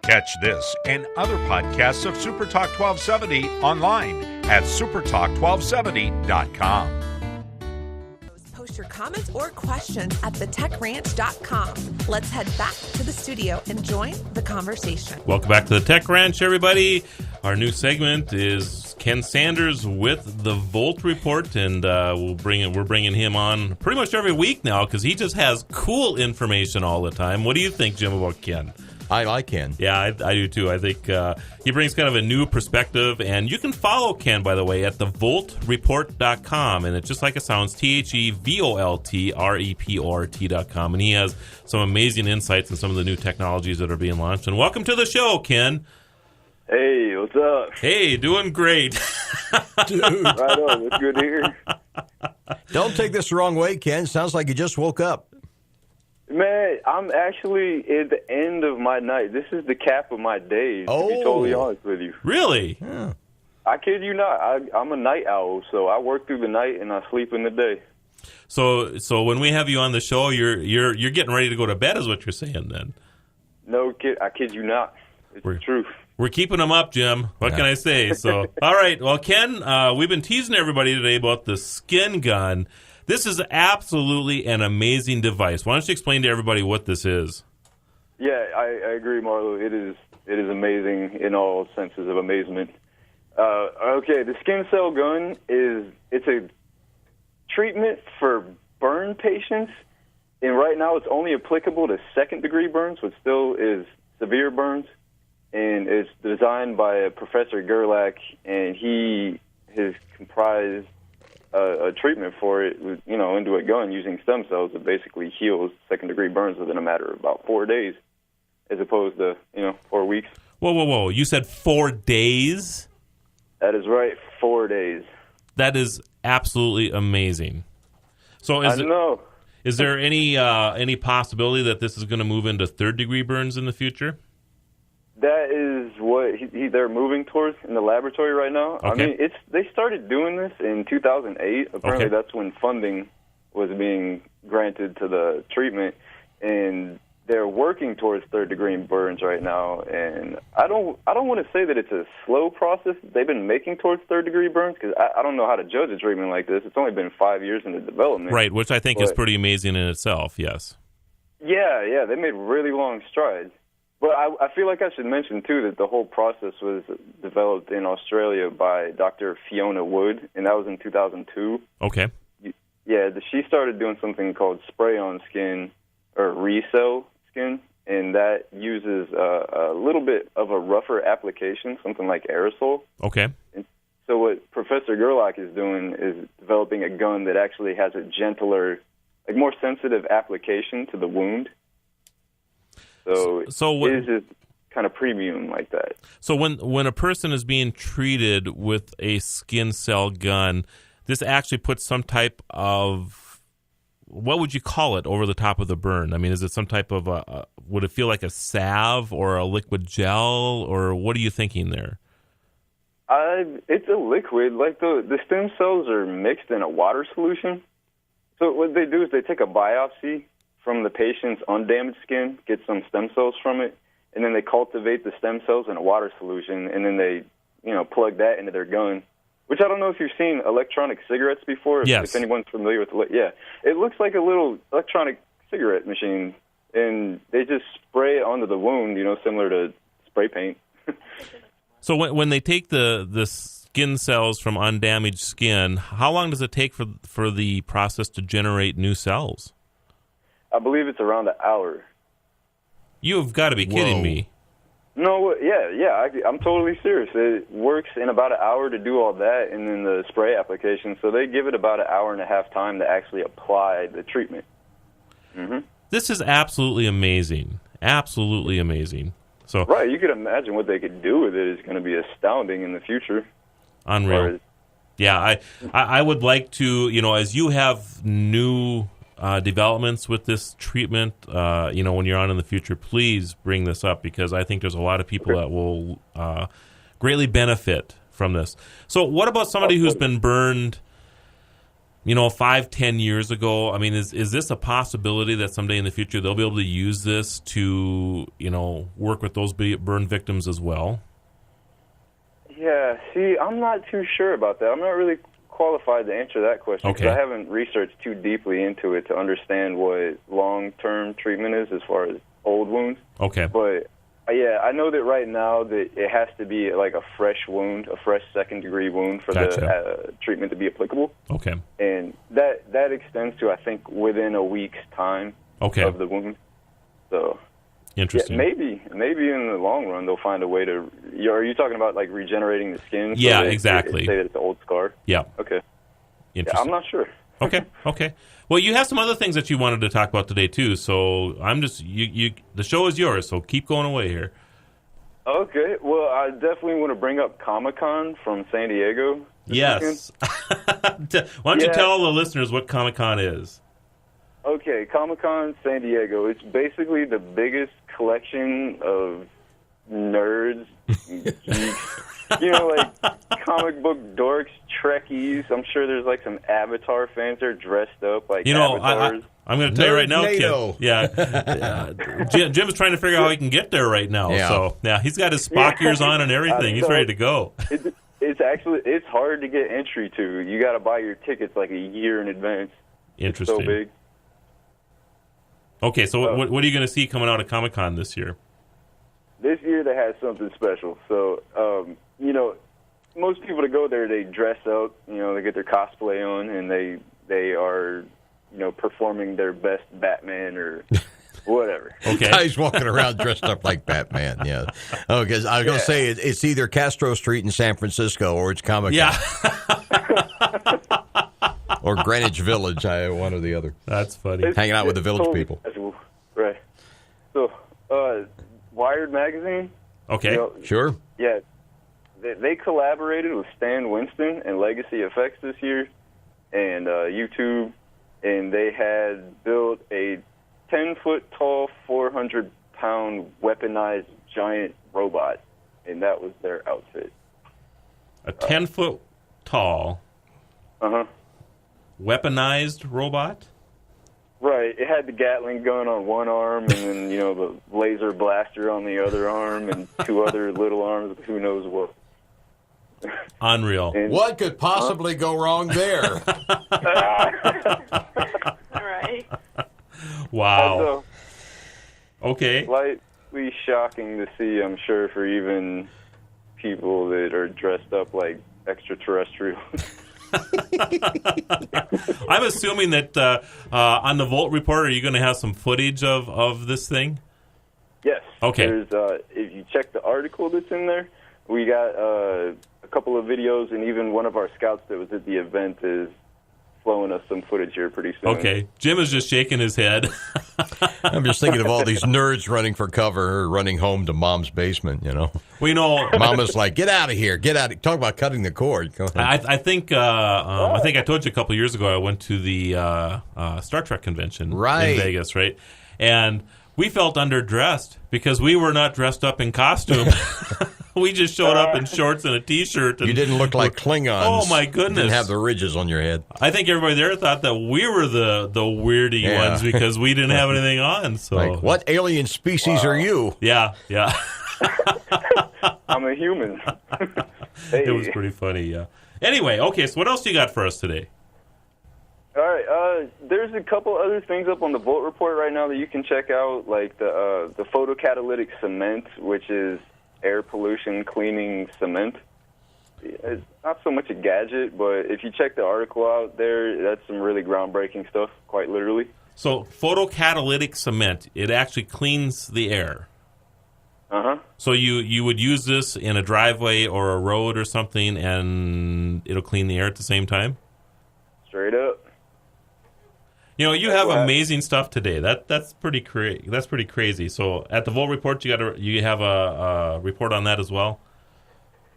Catch this and other podcasts of Super Talk 1270 online at supertalk1270.com. Post your comments or questions at thetechranch.com. Let's head back to the studio and join the conversation. Welcome back to the Tech Ranch, everybody. Our new segment is Ken Sanders with the Volt Report, and we're bringing him on pretty much every week now because he just has cool information all the time. What do you think, Jim, about Ken? I like Ken. Yeah, I do too. I think he brings kind of a new perspective, and you can follow Ken, by the way, at thevoltreport.com, and it's just like it sounds, TheVoltreport.com, and he has some amazing insights on some of the new technologies that are being launched. And welcome to the show, Ken. Hey, what's up? Hey, doing great. Dude. Right on, it's good to hear. Don't take this the wrong way, Ken. Sounds like you just woke up. Man, I'm actually at the end of my night. This is the cap of my days, to be totally honest with you. Really? Yeah. I kid you not. I'm a night owl, so I work through the night and I sleep in the day. So when we have you on the show, you're getting ready to go to bed, is what you're saying then? No kid, I kid you not. It's the truth. We're keeping them up, Jim. What can I say? So, all right. Well, Ken, we've been teasing everybody today about the skin gun. This is absolutely an amazing device. Why don't you explain to everybody what this is? Yeah, I agree, Marlo. It is amazing in all senses of amazement. Okay, the skin cell gun it's a treatment for burn patients, and right now it's only applicable to second-degree burns, which still is severe burns. And it's designed by Professor Gerlach, and he has comprised a treatment for it, into a gun using stem cells that basically heals second-degree burns within a matter of about 4 days, as opposed to 4 weeks. Whoa! You said 4 days? That is right, 4 days. That is absolutely amazing. So I know. Is there any possibility that this is going to move into third-degree burns in the future? That is what they're moving towards in the laboratory right now. Okay. I mean, they started doing this in 2008. Apparently, that's when funding was being granted to the treatment, and they're working towards third-degree burns right now. And I don't want to say that it's a slow process they've been making towards third-degree burns, because I don't know how to judge a treatment like this. It's only been 5 years in the development. Right, which I think is pretty amazing in itself. Yes. Yeah, they made really long strides. But I feel like I should mention, too, that the whole process was developed in Australia by Dr. Fiona Wood, and that was in 2002. Okay. Yeah, she started doing something called spray-on skin, or ReCell skin, and that uses a little bit of a rougher application, something like aerosol. Okay. And so what Professor Gerlach is doing is developing a gun that actually has a gentler, more sensitive application to the wound. So it is kind of premium like that. So when a person is being treated with a skin cell gun, this actually puts some type of, what would you call it, over the top of the burn? I mean, is it some type of would it feel like a salve or a liquid gel, or what are you thinking there? It's a liquid. Like the stem cells are mixed in a water solution. So what they do is they take a biopsy from the patient's undamaged skin, get some stem cells from it, and then they cultivate the stem cells in a water solution, and then they, plug that into their gun. Which I don't know if you've seen electronic cigarettes before. Yes. If anyone's familiar with it looks like a little electronic cigarette machine, and they just spray it onto the wound, similar to spray paint. So when they take the skin cells from undamaged skin, how long does it take for the process to generate new cells? I believe it's around an hour. You've got to be kidding me. No, yeah, I'm totally serious. It works in about an hour to do all that, and then the spray application. So they give it about an hour and a half time to actually apply the treatment. Mm-hmm. This is absolutely amazing. Absolutely amazing. So right, you could imagine what they could do with it is going to be astounding in the future. Unreal. Yeah, I would like to, as you have new developments with this treatment, when you're on in the future, please bring this up, because I think there's a lot of people that will greatly benefit from this. So what about somebody who's been burned 5-10 years ago? I mean, is this a possibility that someday in the future they'll be able to use this to, work with those burn victims as well? Yeah, see, I'm not too sure about that. I'm not really qualified to answer that question because I haven't researched too deeply into it to understand what long-term treatment is as far as old wounds. Okay. But, yeah, I know that right now that it has to be like a fresh wound, a fresh second-degree wound for the treatment to be applicable. Okay. And that extends to, I think, within a week's time of the wound. So... Interesting. Yeah, maybe in the long run they'll find a way to. Are you talking about like regenerating the skin? Yeah, exactly. Say that it's an old scar. Yeah. Okay. Interesting. Yeah, I'm not sure. Okay. Well, you have some other things that you wanted to talk about today too. So I'm just you. The show is yours. So keep going away here. Okay. Well, I definitely want to bring up Comic-Con from San Diego. Yes. Why don't you tell all the listeners what Comic-Con is? Okay, Comic-Con San Diego. It's basically the biggest collection of nerds, geeks, like comic book dorks, Trekkies. I'm sure there's like some Avatar fans that are dressed up like avatars. I'm going to tell you right now, Kim. Yeah. Jim is trying to figure out how he can get there right now. Yeah. So, he's got his Spock ears on and everything. He's ready to go. It's hard to get entry to. You got to buy your tickets like a year in advance. Interesting. It's so big. Okay, so what are you going to see coming out of Comic-Con this year? This year they had something special. So, most people that go there, they dress up, they get their cosplay on, and they are, performing their best Batman or whatever. Okay. Guys walking around dressed up like Batman, yeah. Oh, because I was going to say it's either Castro Street in San Francisco or it's Comic-Con. Yeah. Or Greenwich Village, one or the other. That's funny. Hanging out with the village people. Right. So, Wired Magazine. Okay. Sure. Yeah. They collaborated with Stan Winston and Legacy Effects this year and YouTube, and they had built a 10-foot-tall, 400-pound weaponized giant robot, and that was their outfit. A 10-foot-tall... weaponized robot? Right. It had the Gatling gun on one arm and then, the laser blaster on the other arm and two other little arms with who knows what. Unreal. What could possibly go wrong there? Right. Wow. Okay. Slightly shocking to see, I'm sure, for even people that are dressed up like extraterrestrials. I'm assuming that on the Volt Report, are you going to have some footage of this thing? Yes. Okay. If you check the article that's in there, we got a couple of videos, and even one of our scouts that was at the event is flowing us some footage here pretty soon. Okay. Jim is just shaking his head. I'm just thinking of all these nerds running for cover or running home to Mom's basement, Mama's like, get out of here. Get out. Talk about cutting the cord. Go ahead. I think I told you a couple of years ago I went to the Star Trek convention in Vegas, right? And we felt underdressed because we were not dressed up in costume. We just showed up in shorts and a T-shirt. And you didn't look like Klingons. Oh, my goodness. You didn't have the ridges on your head. I think everybody there thought that we were the weirdy ones because we didn't have anything on. So, like, what alien species are you? Yeah. I'm a human. Hey. It was pretty funny, yeah. Anyway, okay, so what else you got for us today? All right, there's a couple other things up on the Volt Report right now that you can check out, like the Photocatalytic Cement, which is air pollution cleaning cement. It's not so much a gadget, but if you check the article out there, that's some really groundbreaking stuff, quite literally. So photocatalytic cement, it actually cleans the air. So you would use this in a driveway or a road or something, and it'll clean the air at the same time? Straight up. You have amazing stuff today. That's pretty crazy. So at the Volt Report, you have a report on that as well?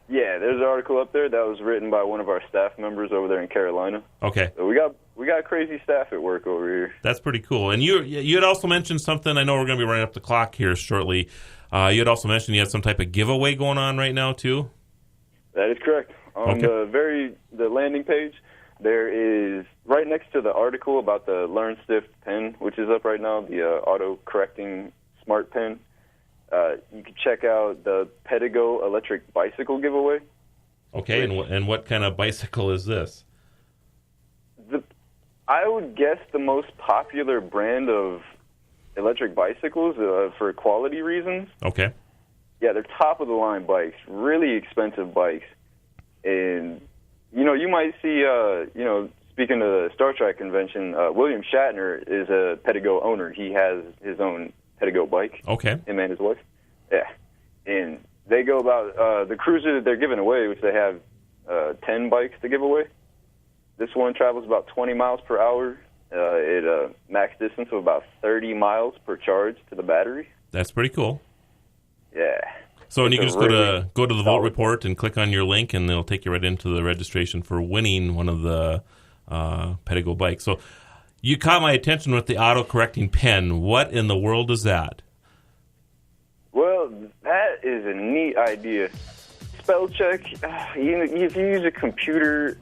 Yeah, there's an article up there that was written by one of our staff members over there in Carolina. Okay. So we got crazy staff at work over here. That's pretty cool. And you had also mentioned something. I know we're going to be running up the clock here shortly. You had also mentioned you had some type of giveaway going on right now too. That is correct. On the landing page, There is, right next to the article about the Learn Stiff pen, which is up right now, the auto-correcting smart pen, you can check out the Pedigo electric bicycle giveaway. Okay, and what kind of bicycle is this? I would guess the most popular brand of electric bicycles for quality reasons. Okay. Yeah, they're top-of-the-line bikes, really expensive bikes. And, you might see, speaking of the Star Trek convention, William Shatner is a Pedigo owner. He has his own Pedigo bike. Okay. Him and his wife. Yeah. And they go about, the cruiser that they're giving away, which they have 10 bikes to give away. This one travels about 20 miles per hour. It max distance of about 30 miles per charge to the battery. That's pretty cool. Yeah. So, and you can just go to the Vote Report and click on your link, and it'll take you right into the registration for winning one of the Pedigo bikes. So, you caught my attention with the auto-correcting pen. What in the world is that? Well, that is a neat idea. SpellCheck, if you use a computer,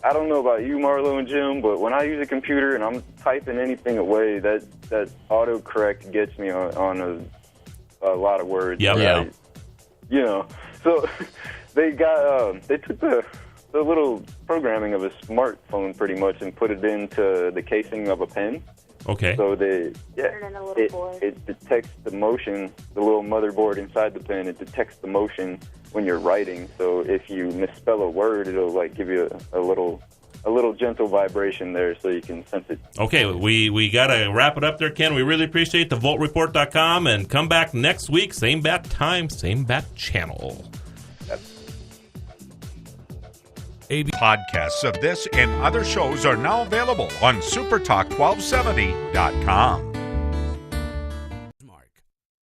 I don't know about you, Marlo and Jim, but when I use a computer and I'm typing anything away, that autocorrect gets me on a lot of words. Yep. Yeah. So they took the little programming of a smartphone pretty much and put it into the casing of a pen. Okay. So it detects the motion, the little motherboard inside the pen. It detects the motion when you're writing. So if you misspell a word, it'll give you a little gentle vibration there, so you can sense it. Okay, we gotta wrap it up there, Ken. We really appreciate the VoltReport.com, and come back next week, same bat time, same bat channel. Podcasts of this and other shows are now available on supertalk1270.com.